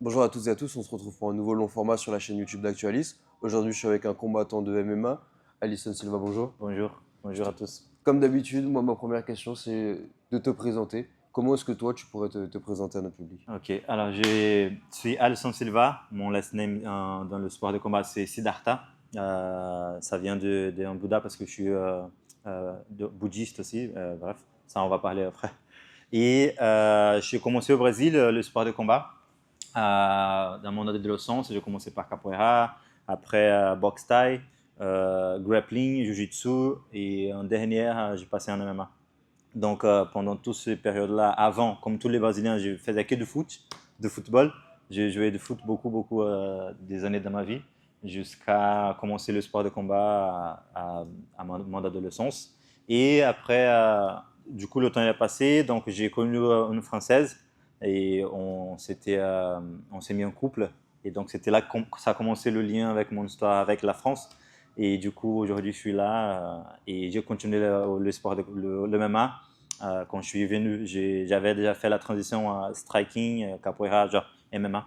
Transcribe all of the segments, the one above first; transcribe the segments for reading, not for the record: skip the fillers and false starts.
Bonjour à toutes et à tous, on se retrouve pour un nouveau long format sur la chaîne YouTube d'Actualis. Aujourd'hui, je suis avec un combattant de MMA, Alisson Silva, bonjour. Bonjour, bonjour à tous. Comme d'habitude, moi, ma première question, c'est de te présenter. Comment est-ce que toi, tu pourrais te présenter à notre public? Ok, alors je suis Alisson Silva. Mon last name dans le sport de combat c'est Siddhartha. Ça vient d'un Bouddha parce que je suis bouddhiste aussi. Bref, ça on va parler après. Et j'ai commencé au Brésil le sport de combat. Dans mon adolescence, j'ai commencé par capoeira, après boxe thaï, grappling, jiu-jitsu et en dernière, j'ai passé en MMA. Donc, pendant toutes ces périodes-là, avant, comme tous les Brésiliens, je faisais que du foot, de football. J'ai joué de foot beaucoup des années de ma vie, jusqu'à commencer le sport de combat à mon adolescence. Et après, du coup, le temps est passé, donc j'ai connu une Française et on s'est mis en couple. Et donc, c'était là que ça a commencé le lien avec mon histoire avec la France. Et du coup, aujourd'hui, je suis là et j'ai continué le sport, le MMA. Quand je suis venu, j'avais déjà fait la transition à striking, capoeira, genre MMA.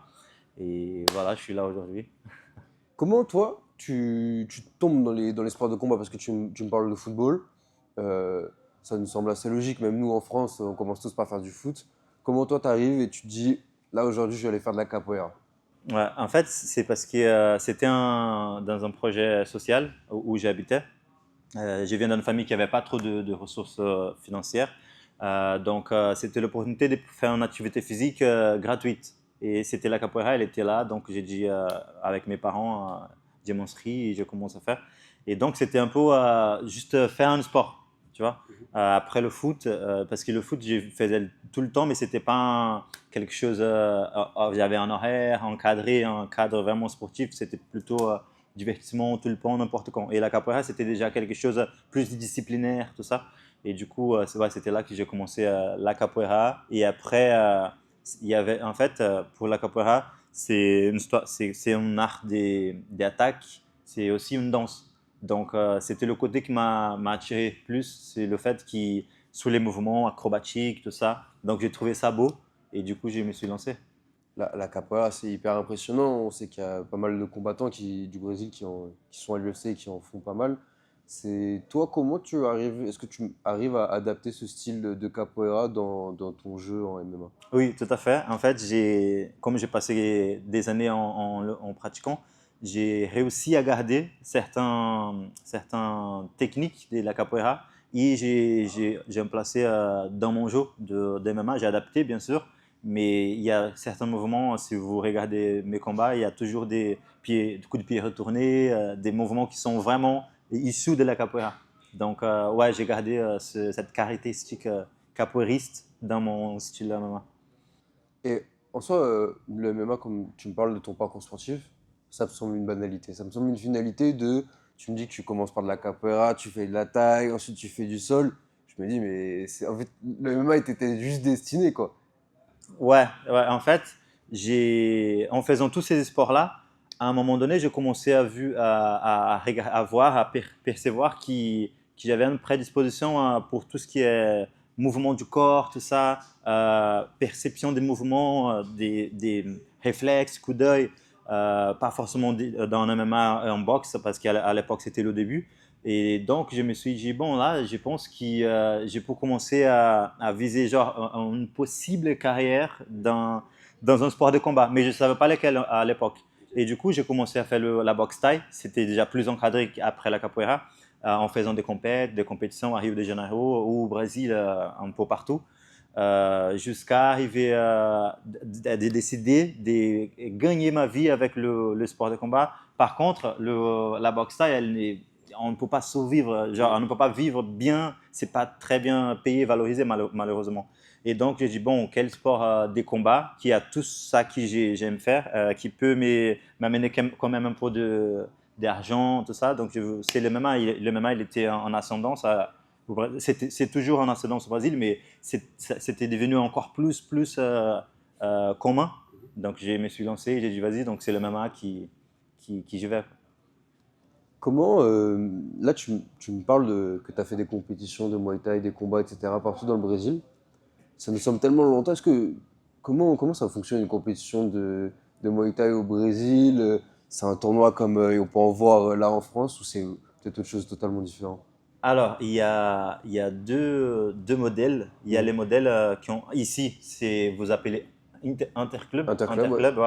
Et voilà, je suis là aujourd'hui. Comment toi, tu tombes dans les sports de combat? Parce que tu me parles de football, euh, ça nous semble assez logique, même nous en France, on commence tous par faire du foot. Comment toi, tu arrives et tu te dis, là aujourd'hui, je vais aller faire de la capoeira? Ouais, en fait, c'est parce que c'était dans un projet social où j'habitais. Je viens d'une famille qui n'avait pas trop de ressources financières. Donc, c'était l'opportunité de faire une activité physique gratuite. Et c'était la capoeira, elle était là. Donc, j'ai dit avec mes parents, j'ai m'inscris et je commence à faire. Et donc, c'était un peu juste faire un sport, tu vois. Après le foot, parce que le foot, je faisais tout le temps, mais c'était pas quelque chose. J'avais un horaire encadré, un cadre vraiment sportif. C'était plutôt divertissement tout le temps, n'importe quand. Et la capoeira, c'était déjà quelque chose de plus disciplinaire, tout ça. Et du coup, c'était là que j'ai commencé la capoeira. Et après, il y avait, en fait, pour la capoeira, c'est un art des attaques, c'est aussi une danse. Donc, c'était le côté qui m'a attiré plus, c'est le fait qu'il, sous les mouvements acrobatiques, tout ça. Donc, j'ai trouvé ça beau. Et du coup, je me suis lancé. La capoeira, c'est hyper impressionnant. On sait qu'il y a pas mal de combattants du Brésil qui sont à l'UFC et qui en font pas mal. C'est toi, comment tu arrives, est-ce que tu arrives à adapter ce style de capoeira dans ton jeu en MMA? Oui, tout à fait. En fait, comme j'ai passé des années en pratiquant, j'ai réussi à garder certaines techniques de la capoeira et j'ai placé dans mon jeu de MMA. J'ai adapté, bien sûr, mais il y a certains mouvements, si vous regardez mes combats, il y a toujours des coups de pied retournés, des mouvements qui sont vraiment issus de la capoeira. Donc, ouais, j'ai gardé cette caractéristique capoeiriste dans mon style MMA. Et en soi, le MMA, comme tu me parles de ton parcours sportif, ça me semble une banalité. Ça me semble une finalité de, tu me dis que tu commences par de la capoeira, tu fais de la taille, ensuite tu fais du sol. Je me dis, mais en fait, le MMA était juste destiné, quoi. Ouais, en fait, en faisant tous ces sports-là, à un moment donné, j'ai commencé à voir, percevoir que j'avais une prédisposition pour tout ce qui est mouvement du corps, tout ça, perception des mouvements, des réflexes, coups d'œil, pas forcément dans un MMA et en boxe, parce qu'à l'époque, c'était le début. Et donc, je me suis dit, bon, là, je pense que j'ai pour commencer à viser genre une possible carrière dans un sport de combat. Mais je ne savais pas lequel à l'époque. Et du coup, j'ai commencé à faire la boxe thaï. C'était déjà plus encadré qu'après la capoeira, en faisant des compétitions à Rio de Janeiro ou au Brésil, un peu partout. Jusqu'à arriver à décider de gagner ma vie avec le sport de combat. Par contre, la boxe thaï, on ne peut pas survivre, genre on ne peut pas vivre bien, c'est pas très bien payé, valorisé malheureusement. Et donc j'ai dit bon, quel sport des combats qui a tout ça que j'aime faire, qui peut m'amener quand même un peu d'argent, tout ça. Donc c'est le MMA, le MMA il était en ascendance. C'est toujours en ascendance au Brésil, mais c'était devenu encore plus commun. Donc je me suis lancé, j'ai dit vas-y, donc c'est le MMA qui je vais. Comment, là, tu me parles que tu as fait des compétitions de Muay Thai, des combats, etc., partout dans le Brésil. Ça nous semble tellement longtemps. Comment ça fonctionne une compétition de Muay Thai au Brésil? C'est un tournoi comme on peut en voir là en France ou c'est peut-être autre chose de totalement différent? Alors, il y a deux modèles. Il y a Mhm. les modèles qui ont ici, c'est vous appelez interclub, Interclub, ouais. interclub,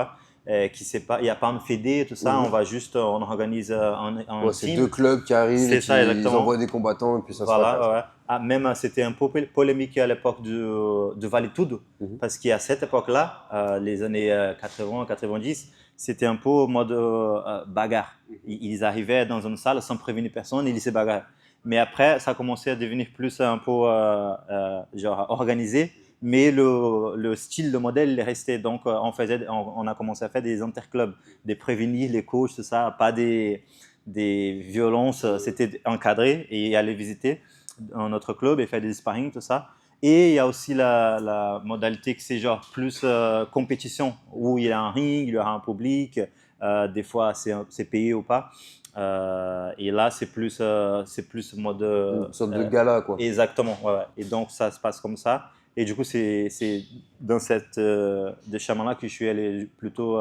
ouais, qui c'est pas, il n'y a pas un fédé, tout ça. On Mhm. va juste, on organise un Ouais, c'est deux team. clubs qui arrivent et C'est ça qui ils exactement. envoient des combattants et puis ça se Voilà, fracasse. ouais, ouais. Ah, même c'était un peu polémique à l'époque de Vale Tudo, Mhm. parce qu'à cette époque-là, les années 80, 90, c'était un peu mode bagarre. Ils arrivaient dans une salle sans prévenir personne, ils se bagarraient. Mais après, ça a commencé à devenir plus un peu genre organisé, mais le style, le modèle, il est resté. Donc, on a commencé à faire des interclubs, des prévenir les coachs, tout ça, pas des violences, c'était encadré et aller visiter dans notre club et faire des sparring, tout ça. Et il y a aussi la modalité que c'est genre plus compétition, où il y a un ring, il y aura un public, des fois c'est payé ou pas. Et là, c'est plus mode. Une sorte de gala, quoi. Exactement, ouais, ouais. Et donc, ça se passe comme ça. Et du coup, c'est dans cette de chemin-là que je suis allé plutôt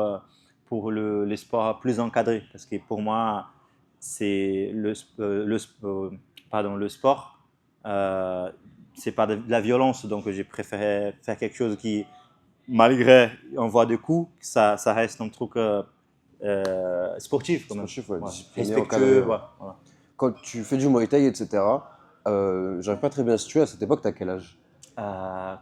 pour les sports plus encadrés. Parce que pour moi, c'est pardon, le sport, euh, c'est pas de la violence. Donc, j'ai préféré faire quelque chose qui, malgré on voit des coups, ça reste un truc sportif quand même. Sportif, ouais, Ouais. discipliné, encadré, Respectueux, ouais. voilà. Quand tu fais du Muay Thai, etc., j'arrive pas très bien à situer à cette époque, t'as quel âge?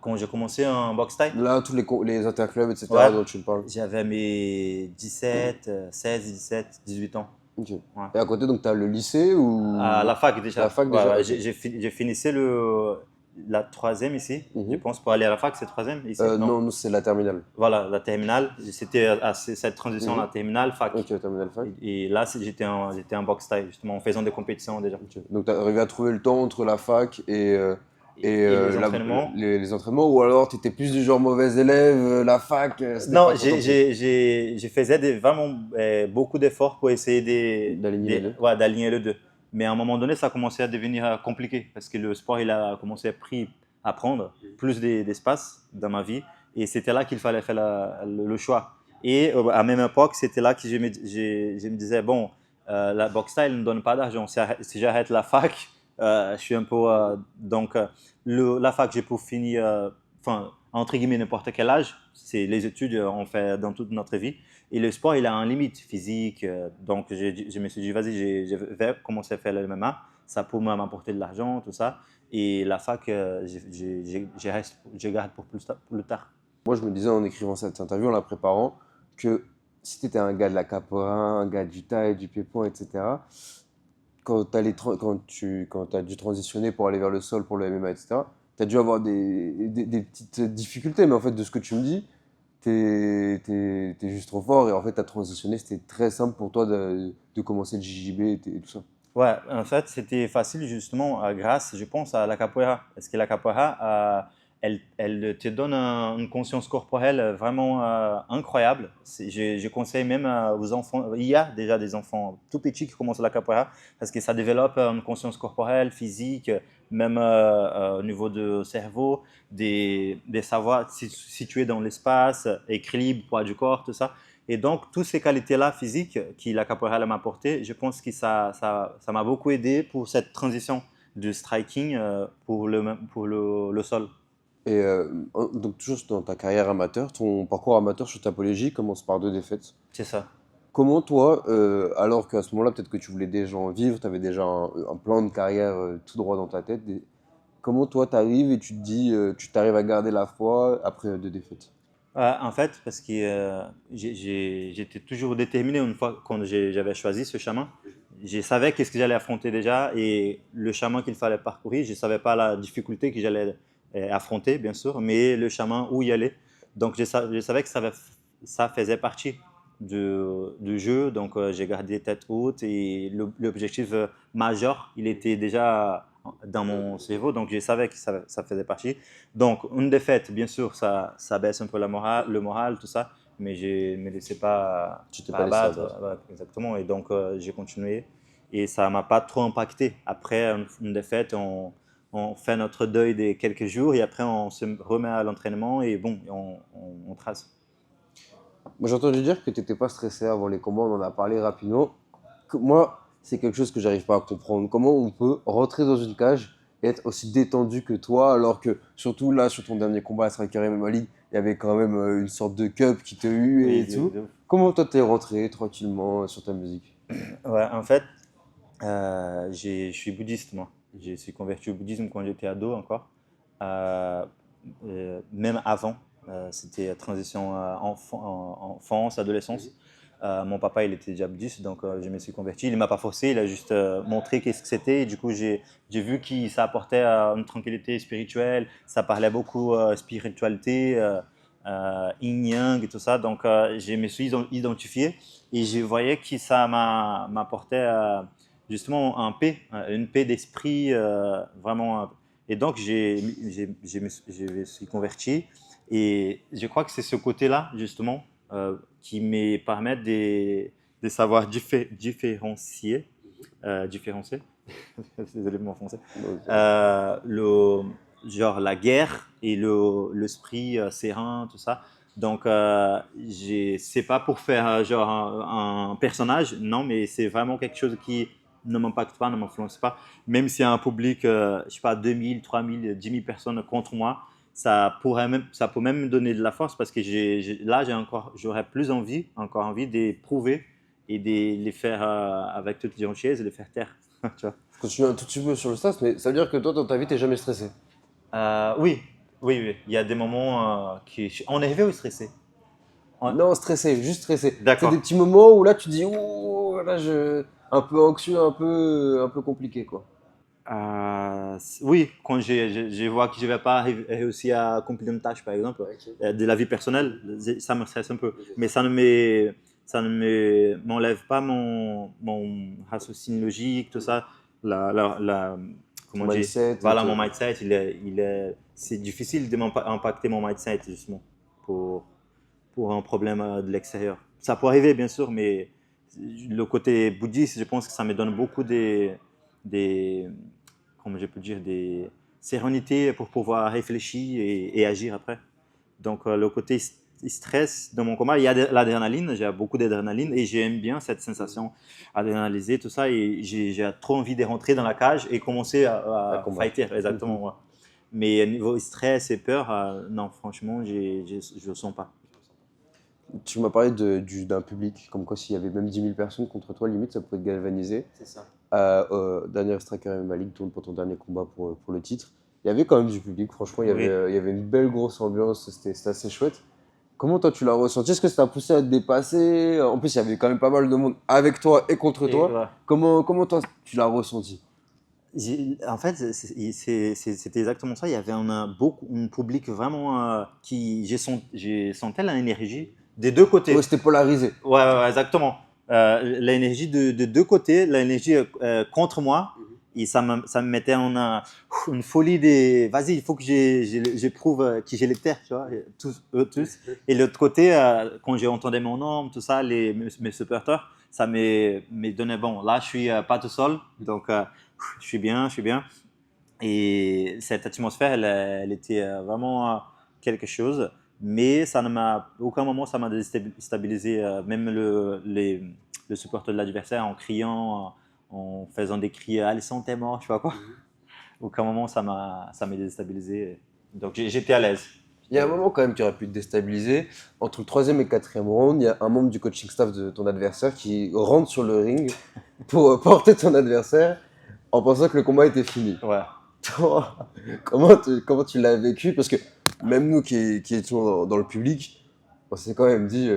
Quand j'ai commencé en boxe thaï, Là, tous les interclubs, ouais, etc., dont tu me parles. j'avais mes 17, 16, 17, 18 ans. Ok. Ouais. Et à côté, donc, t'as le lycée À ou la fac la déjà. fac Ouais, déjà? ouais, Ok. j'ai finissé la troisième ici. Je Mhm. pense pour aller à la fac, c'est troisième ici? Non. Non, nous, c'est la terminale. Voilà, la terminale. C'était cette transition, Mhm. la terminale, fac. Ok, la terminale fac. Et là, j'étais en boxe thaï, justement, en faisant des compétitions déjà. Ok. Donc, t'as arrivé à trouver le temps entre la fac et Et les entraînements. les entraînements, ou alors t'étais plus du genre mauvais élève, la fac, c'était Non, pas trop ton truc j'ai faisais vraiment beaucoup d'efforts pour essayer d'aligner les deux. ouais, d'aligner les deux. Mais à un moment donné, ça a commencé à devenir compliqué parce que le sport, il a commencé à prendre plus d'espace dans ma vie. Et c'était là qu'il fallait faire le choix. Et à la même époque, c'était là que je me disais, bon, la boxe style ne donne pas d'argent. Si j'arrête la fac, je suis un peu... donc, la fac, j'ai pour finir... enfin, entre guillemets, n'importe quel âge. C'est les études, on fait dans toute notre vie. Et le sport, il a une limite physique. Donc, je me suis dit, vas-y, je vais commencer à faire le MMA. Ça peut m'apporter de l'argent, tout ça. Et la fac, je garde pour plus tard. Moi, je me disais en écrivant cette interview, en la préparant, que si tu étais un gars de la capoeira, un gars du taille, du pied-point, etc., quand tu as dû transitionner pour aller vers le sol, pour le MMA, etc., tu as dû avoir des petites difficultés, mais en fait, de ce que tu me dis, t'es juste trop fort et en fait, tu as transitionné, c'était très simple pour toi de commencer le JJB et tout ça. Ouais, en fait, c'était facile justement grâce, je pense, à la capoeira. Parce que la capoeira, elle te donne une conscience corporelle vraiment incroyable. Je conseille même aux enfants, il y a déjà des enfants tout petits qui commencent la capoeira parce que ça développe une conscience corporelle, physique, même au niveau du cerveau, des savoirs situés dans l'espace, équilibre, poids du corps, tout ça. Et donc, toutes ces qualités-là physiques que la capoeira m'a apportées, je pense que ça m'a beaucoup aidé pour cette transition du striking pour le sol. Et donc, toujours dans ta carrière amateur, ton parcours amateur sur Tapologie commence par deux défaites. C'est ça. Comment toi, alors qu'à ce moment-là, peut-être que tu voulais déjà en vivre, tu avais déjà un plan de carrière tout droit dans ta tête, comment toi t'arrives et tu te dis, tu t'arrives à garder la foi après deux défaites? En fait, parce que j'étais toujours déterminé une fois quand j'avais choisi ce chemin. Je savais qu'est-ce que j'allais affronter déjà et le chemin qu'il fallait parcourir. Je ne savais pas la difficulté que j'allais affronter, bien sûr, mais le chemin où y aller. Donc, je savais que ça faisait partie du jeu. Donc, j'ai gardé tête haute et l'objectif majeur, il était déjà dans mon cerveau. Donc, je savais que ça faisait partie. Donc, une défaite, bien sûr, ça baisse un peu le moral, tout ça, mais je ne me laissais Tu t'es pas pas laissé abattre, abattre. ouais, exactement. Et donc, j'ai continué et ça ne m'a pas trop impacté. Après une défaite, on fait notre deuil des quelques jours et après, on se remet à l'entraînement et bon, on trace. Moi, j'ai entendu dire que tu n'étais pas stressé avant les combats, on en a parlé rapidement. Moi, c'est quelque chose que j'arrive pas à comprendre. Comment on peut rentrer dans une cage et être aussi détendu que toi, alors que, surtout là, sur ton dernier combat à Striker MMA League, il y avait quand même une sorte de cup qui te eu Oui, et tout. de ouf. Comment toi, t'es rentré tranquillement sur ta musique? Ouais, en fait, je suis bouddhiste, moi. Je suis converti au bouddhisme quand j'étais ado encore. Euh, Même avant, c'était transition enfance, adolescence. Mon papa, il était déjà bouddhiste, donc je me suis converti. Il ne m'a pas forcé, il a juste montré qu'est-ce que c'était. Et du coup, j'ai vu que ça apportait une tranquillité spirituelle. Ça parlait beaucoup spiritualité, yin-yang et tout ça. Donc, je me suis identifié et je voyais que ça m'apportait justement une paix d'esprit vraiment. Et donc, je me suis converti. Et je crois que c'est ce côté-là, justement, qui me permet de savoir différencier, désolé de mon français, le, genre la guerre et l'esprit serein, tout ça. Donc, c'est pas pour faire genre un personnage, non, mais c'est vraiment quelque chose qui ne m'impacte pas, ne m'influence pas. Même s'il y a un public, je sais pas, 2000, 3000, 10 000 personnes contre moi, ça peut même me donner de la force parce que là, j'aurais encore envie de prouver et de les faire avec toute gentillesse et les faire taire. Tu vois. Je continue un tout petit peu sur le stress, mais ça veut dire que toi, dans ta vie, t'es jamais stressé. Oui, oui, oui. Il y a des moments on est élevé ou stressé? Non, stressé, juste stressé. C'est des D'accord. petits moments où là, tu te dis, ouh, là, un peu anxieux, un peu compliqué, quoi. Oui, quand je vois que je ne vais pas réussir à accomplir une tâche, par exemple, Ok. de la vie personnelle, ça me stresse un peu. Ok. Mais ça ne m'enlève pas mon raciocinio logique, tout ça. Ton Comment dire? mindset. Voilà, mon mindset, c'est difficile de impacter mon mindset, justement, pour, pour un problème de l'extérieur. Ça peut arriver, bien sûr, mais le côté bouddhiste, je pense que ça me donne beaucoup des comment je peux dire, des sérénités pour pouvoir réfléchir et agir après. Donc, le côté stress dans mon combat, il y a de l'adrénaline, j'ai beaucoup d'adrénaline et j'aime bien cette sensation adrénalisée, tout ça. Et j'ai trop envie de rentrer dans la cage et commencer À à combattre. fighter, exactement. Ouais. Mais niveau stress et peur, non, franchement, je ne le sens pas. Tu m'as parlé d'un public, comme quoi s'il y avait même 10 000 personnes contre toi, limite, ça pouvait te galvaniser. C'est ça. Dernier Striker MMA League, tourne pour ton dernier combat pour le titre. Il y avait quand même du public, franchement, Oui. il y avait une belle grosse ambiance, c'était assez chouette. Comment toi tu l'as ressenti? Est-ce que ça t'a poussé à te dépasser? En plus, il y avait quand même pas mal de monde avec toi et contre Et, toi. ouais. Comment toi tu l'as ressenti? En fait, c'était exactement ça. Il y avait un public vraiment j'ai senti l'énergie des deux Ouais, côtés. c'était polarisé. Ouais, ouais, ouais, exactement. L'énergie de deux côtés, l'énergie contre moi, et ça me mettait en une folie des. Vas-y, il faut que j'éprouve que j'ai les terres, tu vois, eux tous. Et l'autre côté, quand j'ai entendu mon nom, tout ça, mes supporters, ça me donnait bon. Là, je suis pas tout seul, donc je suis bien, je suis bien. Et cette atmosphère, elle était vraiment quelque chose, mais ça ne m'a, aucun moment ça m'a déstabilisé, même le supporter de l'adversaire en criant, en faisant des cris Alisson, t'es mort, je sais pas quoi. Aucun moment ça m'a déstabilisé. Donc j'étais à l'aise. Il y J'étais a à un l'aise. moment quand même qui aurait pu te déstabiliser. Entre le troisième et le quatrième round, il y a un membre du coaching staff de ton adversaire qui rentre sur le ring pour porter ton adversaire en pensant que le combat était fini. Ouais. Toi, comment tu l'as vécu? Parce que même nous qui étions dans le public, on s'est quand même dit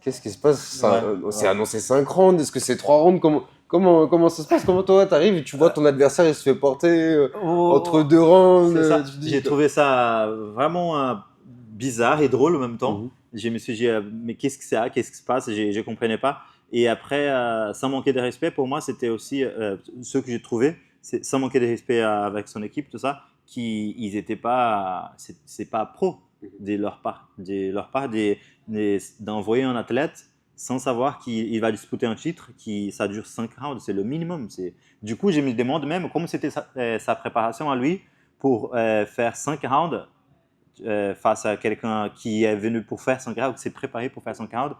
qu'est-ce qui se passe? Ouais, On s'est ouais. annoncé 5 rounds, est-ce que c'est 3 rounds? Comment ça se passe? Comment toi t'arrives et tu vois ton adversaire il se fait porter entre Oh, 2 rounds? c'est ça. Tu te dis J'ai trouvé ça vraiment bizarre et drôle en même temps. Mhm. Je me suis dit, mais qu'est-ce que c'est? Qu'est-ce qui se passe? Je ne comprenais pas. Et après, sans manquer de respect, pour moi, c'était aussi ce que j'ai trouvé, sans manquer de respect avec son équipe, tout ça, ils n'étaient pas, c'est pas pro d'envoyer un athlète sans savoir qu'il va disputer un titre, qui ça dure 5 rounds, c'est le minimum. Du coup, je me demande même comment c'était sa préparation à lui pour faire 5 rounds. face à quelqu'un qui est venu pour faire 5 rounds, qui s'est préparé pour faire 5 rounds.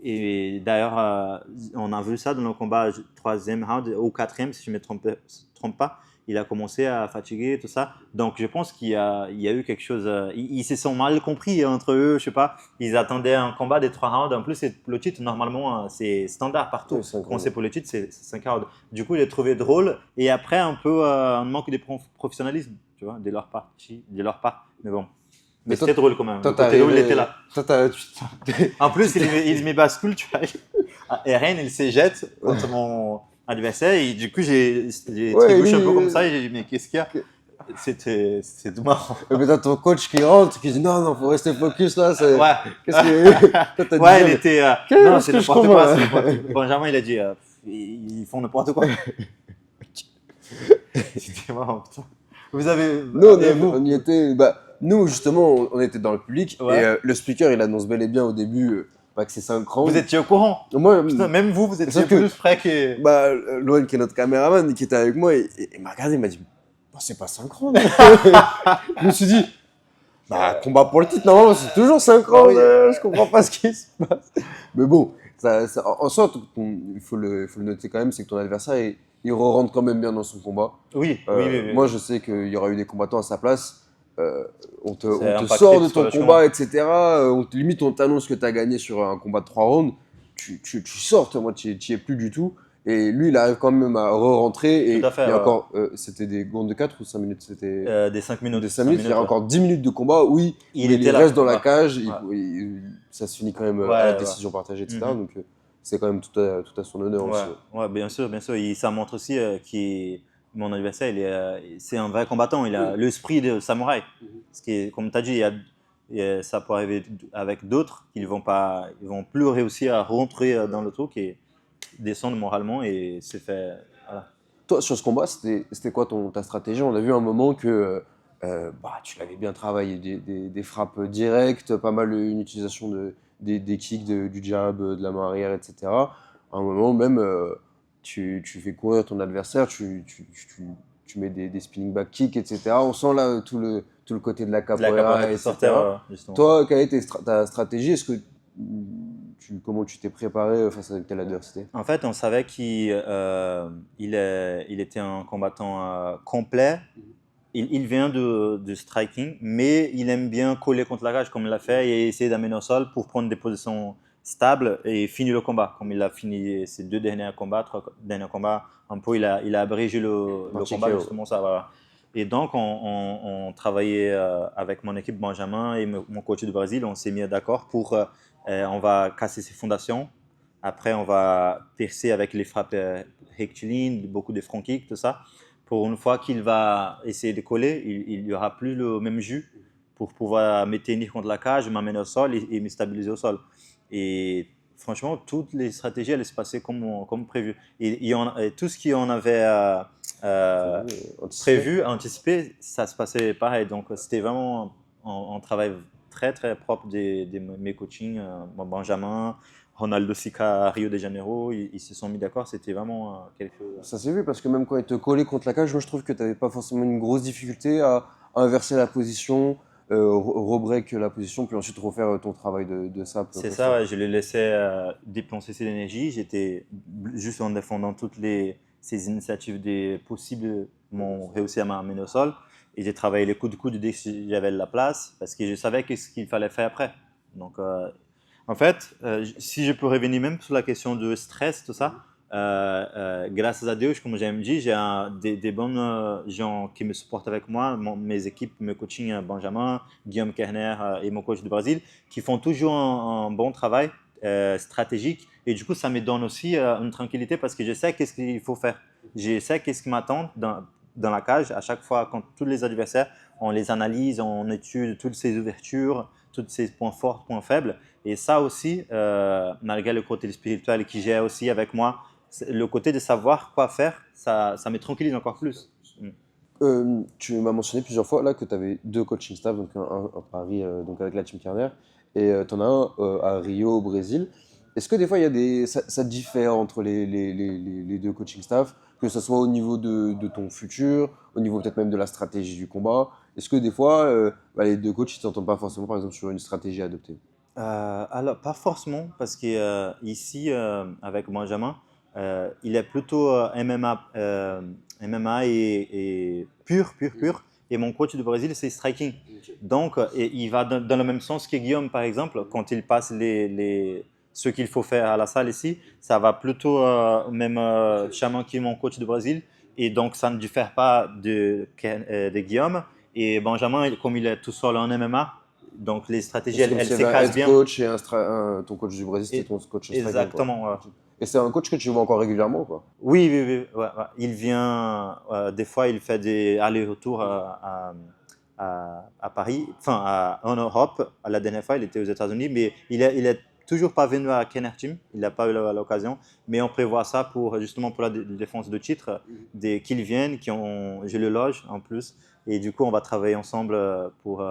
Et d'ailleurs, on a vu ça dans le combat troisième round ou quatrième, si je ne me trompe pas. Il a commencé à fatiguer, tout ça. Donc, je pense qu'il y a eu quelque chose. Ils se sont mal compris entre eux, je sais pas. Ils attendaient un combat des 3 rounds. En plus, le titre, normalement, c'est standard partout. Oui, Quand c'est pour le titre, c'est 5 rounds. Du coup, il a trouvé drôle. Et après, un peu un manque de professionnalisme, tu vois, de leur part. Mais bon. Mais toi- c'était drôle quand même. Toi, Le côté drôle, il était là. Toi, En plus, il me bascule, tu vois. Eren, il se jette contre mon adversaire. Et du coup, j'ai trébuché un peu comme ça. Et j'ai dit, mais qu'est-ce qu'il y a? C'était marrant. Mais t'as ton coach qui rentre, qui dit non, faut rester focus là. Ouais. Qu'est-ce que. Toi, t'as dit, Ouais, il était. Non, c'est qu'est-ce que je n'importe quoi. comprends, C'est n'importe quoi. Benjamin, il a dit, ils font n'importe quoi. C'était marrant, putain. Vous avez. Nous, Et vous? on y était. Bah, nous, justement, on était dans le public. Ouais. Et le speaker, il annonce bel et bien au début que c'est 5 rounds. Vous étiez au courant? Moi, Putain, même vous étiez Sauf que- plus frais que. bah, Loan, qui est notre caméraman, qui était avec moi, il m'a regardé, il m'a dit bah, c'est pas 5 rounds. Je me suis dit bah, combat pour le titre, normalement, c'est toujours 5 rounds. oui. Je comprends pas ce qui se passe. Mais bon, en soi, il faut le noter quand même, c'est que ton adversaire, il re-rentre quand même bien dans son combat. Oui, oui. Moi, je sais qu'il y aura eu des combattants à sa place. On te impacté sort de ton psychologiquement. combat, etc. Limite, on t'annonce que tu as gagné sur un combat de 3 rounds. Tu sors, moi, tu n'y es plus du tout. Et lui, il arrive quand même à re-rentrer. Et Tout à fait, il y a ouais. encore, c'était des gonds de 4 ou 5 minutes? C'était Des 5 minutes. des 5 minutes. Il y a ouais. encore 10 minutes de combat. Oui, Il il était là. reste dans la Ouais. cage. Ouais. Ça se finit quand même Ouais, à la ouais. décision partagée, etc. Mhm. Donc, c'est quand même tout à son honneur aussi. Ouais, bien sûr, bien sûr. Ça montre aussi mon adversaire, c'est un vrai combattant. Il a l'esprit de samouraï. Ce qui est, comme tu as dit, ça peut arriver avec d'autres qui vont plus réussir à rentrer dans le truc et descendre moralement et c'est fait. Voilà. Toi, sur ce combat, c'était quoi ta stratégie? On a vu un moment que tu l'avais bien travaillé, des frappes directes, pas mal une utilisation des kicks, du jab, de la main arrière, etc. À un moment même, tu fais courir ton adversaire, tu mets des spinning back kicks, etc. On sent là tout le côté de la De la capoeira, capoeira qui etc. sortait, justement. Toi, quelle a été ta stratégie? Comment tu t'es préparé face à quelle adversité? En fait, on savait qu'il était un combattant complet. Il vient de striking, mais il aime bien coller contre la cage comme il l'a fait et essayer d'amener au sol pour prendre des positions stables et finir le combat. Comme il a fini ses 3 derniers combats, un peu il a abrégé le Par combat, TKO. justement ça. Voilà. Et donc, on travaillait avec mon équipe Benjamin et mon coach du Brésil. On s'est mis d'accord pour on va casser ses fondations. Après, on va percer avec les frappes rectilignes, beaucoup de front kicks, tout ça. Pour une fois qu'il va essayer de coller, il n'y aura plus le même jus pour pouvoir me tenir contre la cage, m'amener au sol et me stabiliser au sol. Et franchement, toutes les stratégies allaient se passer comme prévu. Et tout ce qu'on avait prévu, anticipé, ça se passait pareil. Donc, c'était vraiment un travail très, très propre de mes coachings. Benjamin, Ronaldo Sica à Rio de Janeiro, ils se sont mis d'accord. C'était vraiment quelque chose. Ça s'est vu parce que même quand il te collait contre la cage, moi je trouve que tu n'avais pas forcément une grosse difficulté à inverser la position, rebreak la position, puis ensuite refaire ton travail de sap. C'est ça, ouais, je le laissais dépenser ses énergies. J'étais juste en défendant toutes ces initiatives possibles m'ont réussi à m'amener au sol. Et j'ai travaillé les coups de coude dès que j'avais la place parce que je savais ce qu'il fallait faire après. Donc, en fait, si je peux revenir même sur la question de stress, tout ça, grâce à Dieu, comme j'aime dit, j'ai des bons gens qui me supportent avec moi, mes équipes, mes coachings, Benjamin, Guillaume Kerner et mon coach du Brésil, qui font toujours un bon travail stratégique. Et du coup, ça me donne aussi une tranquillité parce que je sais qu'est-ce qu'il faut faire. Je sais qu'est-ce qui m'attend dans la cage. À chaque fois, quand tous les adversaires, on les analyse, on étudie toutes ces ouvertures, tous ces points forts, points faibles. Et ça aussi, malgré le côté spirituel qui j'ai aussi avec moi, le côté de savoir quoi faire, ça me tranquillise encore plus. Tu m'as mentionné plusieurs fois là que tu avais 2 coaching staff, donc un à Paris donc avec la team Kerner, et tu en as un à Rio au Brésil. Est-ce que des fois ça diffère entre les 2 coaching staff? que ce soit au niveau de ton futur, au niveau peut-être même de la stratégie du combat? Est-ce que des fois, les deux coachs ne s'entendent pas forcément, par exemple, sur une stratégie à adopter? Alors, pas forcément, parce que ici, avec Benjamin, il est plutôt MMA et pur. Et mon coach du Brésil, c'est striking. Donc, et il va dans le même sens que Guillaume, par exemple, quand il passe ce qu'il faut faire à la salle ici, ça va plutôt même Chaman qui est mon coach du Brésil. Et donc, ça ne diffère pas de Guillaume. Et Benjamin, comme il est tout seul en MMA, donc les stratégies, C'est comme elles s'il y avait un s'écrasent head bien. coach et ton coach du Brésil, c'était Et, ton coach striking, quoi. exactement. Ouais. Ok. Et c'est un coach que tu vois encore régulièrement, quoi. Oui. Ouais. Il vient, des fois, il fait des allers-retours à Paris, enfin en Europe. La dernière fois, il était aux États-Unis, mais il est toujours pas venu à Kenner Team. Il n'a pas eu l'occasion. Mais on prévoit ça pour justement pour la défense de titre, qu'ils viennent, je le loge en plus. Et du coup, on va travailler ensemble pour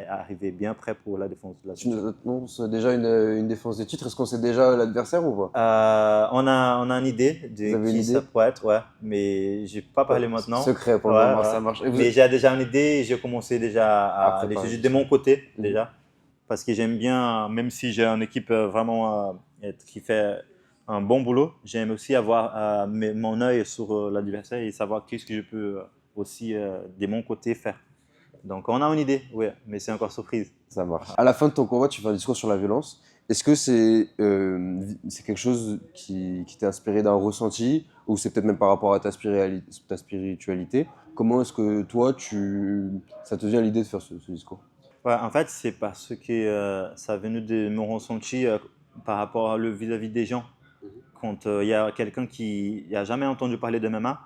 arriver bien prêt pour la défense de la Tu ceinture. nous annonces déjà une défense des titres. Est-ce qu'on sait déjà l'adversaire ou pas? On a une idée Vous de avez une qui ça idée? pourrait être, ouais, mais je vais pas Ouais, parler maintenant. secret pour Ouais, le moment, ouais. ça marche. Et vous Mais j'ai déjà une idée et j'ai commencé déjà à à préparer l'étudier tout de ça. mon côté Mhm. déjà, parce que j'aime bien, même si j'ai une équipe vraiment qui fait un bon boulot, j'aime aussi avoir mon œil sur l'adversaire et savoir qu'est-ce que je peux aussi de mon côté faire. Donc on a une idée, oui, mais c'est encore surprise. Ça marche. À la fin de ton combat, tu fais un discours sur la violence. Est-ce que c'est quelque chose qui t'est inspiré d'un ressenti ou c'est peut-être même par rapport à ta spiritualité? Comment est-ce que toi, ça te vient l'idée de faire ce discours? Ouais, en fait, c'est parce que ça a venu de mon ressenti par rapport à le vis-à-vis des gens. Quand il y a quelqu'un qui n'a jamais entendu parler de MMA,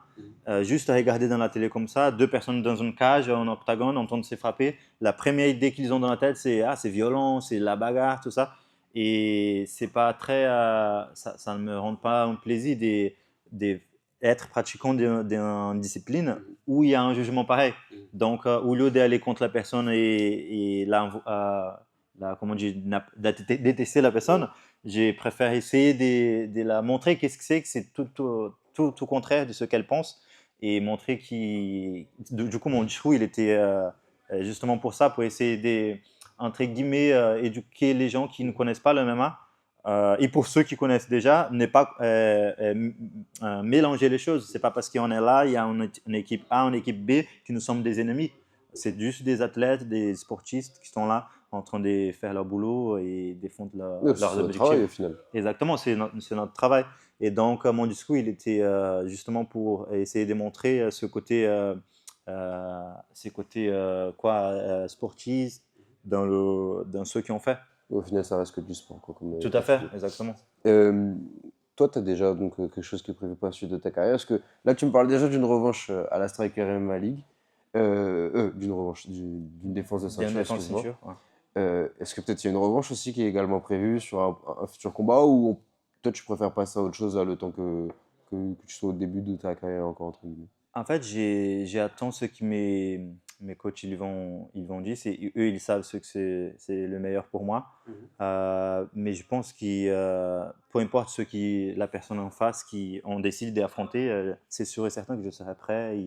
juste à regarder dans la télé comme ça, deux personnes dans une cage, en octagone, entendre se frapper, la première idée qu'ils ont dans la tête, c'est ah, c'est violent, c'est la bagarre, tout ça. Et c'est pas très, ça ne me rend pas un plaisir d'être pratiquant d'une discipline où il y a un jugement pareil. Donc, au lieu d'aller contre la personne et comment dire, détester la personne, je préfère essayer de la montrer qu'est-ce que c'est tout contraire de ce qu'elle pense et montrer du coup, mon discours, il était justement pour ça, pour essayer entre guillemets, éduquer les gens qui ne connaissent pas le MMA. Et pour ceux qui connaissent déjà, ne pas mélanger les choses. C'est pas parce qu'on est là, il y a une équipe A, une équipe B, que nous sommes des ennemis. C'est juste des athlètes, des sportifs qui sont là en train de faire leur boulot et défendre Ouais, leurs c'est votre travail objectifs. au final. Exactement, c'est notre travail. Et donc, mon discours, il était justement pour essayer de montrer ces côtés sportifs dans ceux qui ont fait. Au final, ça reste que du sport, quoi, Tout à comme tu fait, dis. exactement. Euh, Toi, tu as déjà donc, quelque chose qui est prévu pour la suite de ta carrière. Est-ce que là, tu me parles déjà d'une revanche à la Striker MMA League, d'une revanche, d'une défense de Bien ceinture, défense excuse-moi. ceinture. Ouais. Est-ce que peut-être il y a une revanche aussi qui est également prévue sur un futur combat ou toi, tu préfères passer à autre chose là, le temps que tu sois au début de ta carrière encore, entre guillemets? En fait, j'attends ce que mes coachs ils vont dire. Eux, ils savent ce que c'est le meilleur pour moi. Mais je pense que peu importe la personne en face qui on décide d'affronter, c'est sûr et certain que je serai prêt.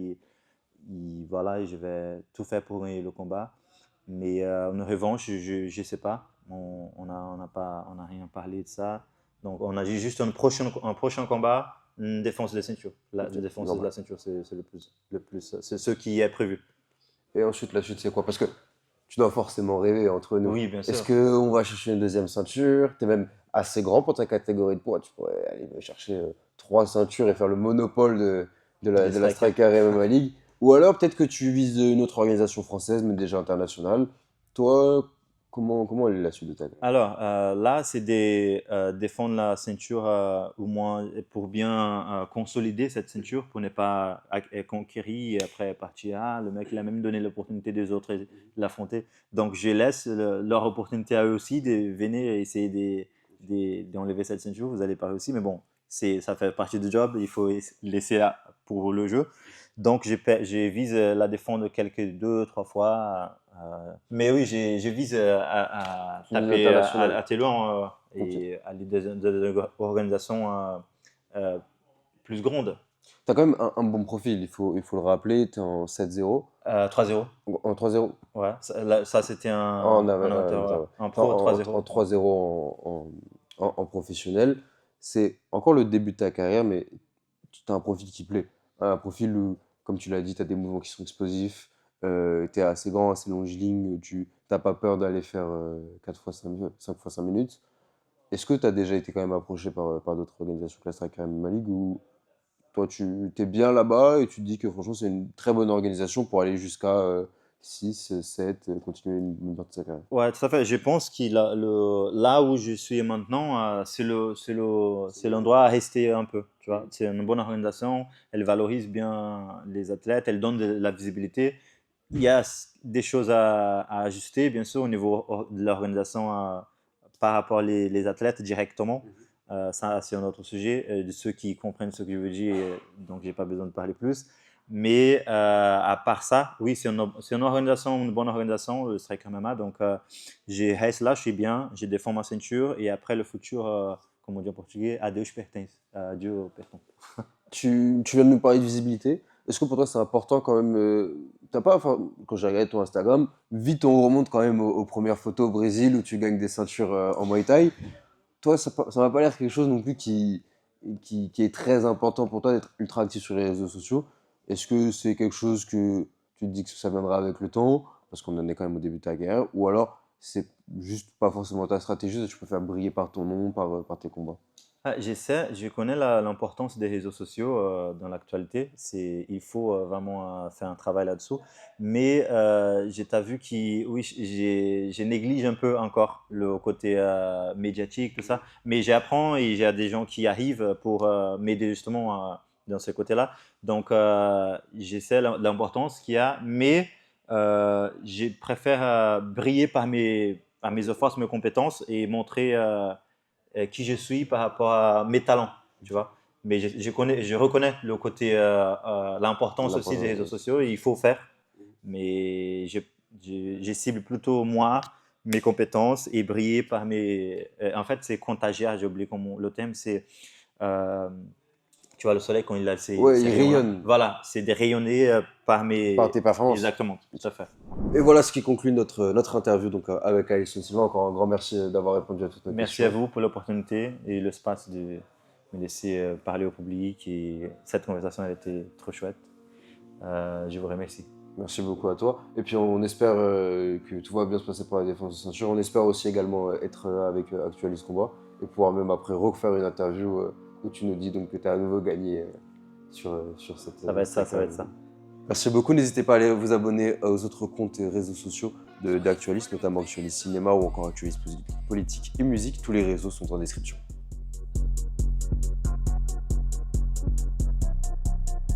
Voilà, et je vais tout faire pour gagner le combat. Mais une revanche, je ne sais pas. On a rien parlé de ça. Donc, on a dit juste un prochain combat, une défense de la ceinture. La Ok, défense de normal. la ceinture, c'est le plus, c'est ce qui est prévu. Et ensuite, la suite, c'est quoi? Parce que tu dois forcément rêver entre nous. Oui, bien Est-ce sûr. qu'on va chercher une deuxième ceinture? Tu es même assez grand pour ta catégorie de poids. Tu pourrais aller chercher trois ceintures et faire le monopole Des de la strikers. Striker MMA League. Ou alors, peut-être que tu vises une autre organisation française, mais déjà internationale. Toi, comment elle est la suite de ta carrière? Alors, là, c'est défendre la ceinture, au moins pour bien consolider cette ceinture, pour ne pas conquérir et après partir. Ah, le mec, il a même donné l'opportunité des autres de l'affronter. Donc, je laisse leur opportunité à eux aussi de venir et essayer d'enlever cette ceinture. Vous allez pas réussir, mais bon, ça fait partie du job. Il faut laisser là pour le jeu. Donc, je vise la défendre quelques deux, trois fois. Mais oui, je vise à Une taper internationale. à Télouan Ok. et aller dans des organisations plus grandes. Tu as quand même un bon profil, il faut le rappeler, tu es en 7-0, 3-0. en 3-0, Ouais, ça, c'était en, un amateur, ouais. ouais. Un Non, pro 3-0. en 3-0 en professionnel. C'est encore le début de ta carrière, mais tu as un profil qui plaît. Un profil où, comme tu l'as dit, tu as des mouvements qui sont explosifs, tu es assez grand, assez longiligne, tu n'as pas peur d'aller faire 4 fois 5 fois 5 minutes. Est-ce que tu as déjà été quand même approché par d'autres organisations classe Strike MMA League ou toi tu es bien là-bas et tu te dis que franchement c'est une très bonne organisation pour aller jusqu'à 6, 7, continuer une bonne partie de sa carrière? Ouais, tout à fait. Je pense là où je suis maintenant, c'est l'endroit à rester un peu. Tu vois, c'est une bonne organisation. Elle valorise bien les athlètes. Elle donne de la visibilité. Il y a des choses à ajuster, bien sûr, au niveau de l'organisation par rapport les athlètes directement. Ça, c'est un autre sujet. De ceux qui comprennent ce que je veux dire, donc j'ai pas besoin de parler plus. Mais à part ça, oui, c'est une organisation, une bonne organisation, le Strike MMA. Donc, je reste là, je suis bien, j'ai défends ma ceinture et après le futur, comme on dit en portugais, a Deus pertence. Dieu pertence. Tu viens de nous parler de visibilité. Est-ce que pour toi c'est important quand même t'as pas, enfin, quand j'ai regardé ton Instagram, vite on remonte quand même aux premières photos au Brésil où tu gagnes des ceintures en Muay Thai. Toi, ça m'a pas l'air quelque chose non plus qui est très important pour toi d'être ultra actif sur les réseaux sociaux. Est-ce que c'est quelque chose que tu te dis que ça viendra avec le temps, parce qu'on en est quand même au début de ta carrière, ou alors c'est juste pas forcément ta stratégie, tu peux faire briller par ton nom, par tes combats? J'essaie, je connais l'importance des réseaux sociaux dans l'actualité. Il faut vraiment faire un travail là-dessous. Mais j'ai t'as vu qui, oui, j'ai néglige un peu encore le côté médiatique, tout ça. Mais j'apprends et j'ai des gens qui arrivent pour m'aider justement dans ce côté-là. Donc j'essaie l'importance qu'il y a, mais je préfère briller par mes forces, mes compétences et montrer qui je suis par rapport à mes talents, tu vois. Mais je reconnais le côté, l'importance aussi des réseaux sociaux, et il faut faire. Mais je cible plutôt moi, mes compétences et briller par mes. En fait, c'est contagieux, j'ai oublié comment le thème, c'est. euh, Tu vois, le soleil, quand il a Ouais, ces il rayons-là. rayonne Voilà, c'est de rayonner par par mes. tes performances. Exactement, tout à fait. Et voilà ce qui conclut notre interview donc, avec Alison Silva. Encore un grand merci d'avoir répondu à toutes nos Merci à questions. vous pour l'opportunité et l'espace de me laisser parler au public. Et cette conversation, elle était trop chouette. Je vous remercie. Merci beaucoup à toi. Et puis on espère que tout va bien se passer pour la défense de ceinture. On espère aussi également être là avec Actualis Combat et pouvoir même après refaire une interview où tu nous dis donc que tu as à nouveau gagné sur Ça va être ça, cette ça va être ça. Merci beaucoup. N'hésitez pas à aller vous abonner aux autres comptes et réseaux sociaux d'Actualis, notamment Actualis Cinéma ou encore Actualis Politique et Musique. Tous les réseaux sont en description.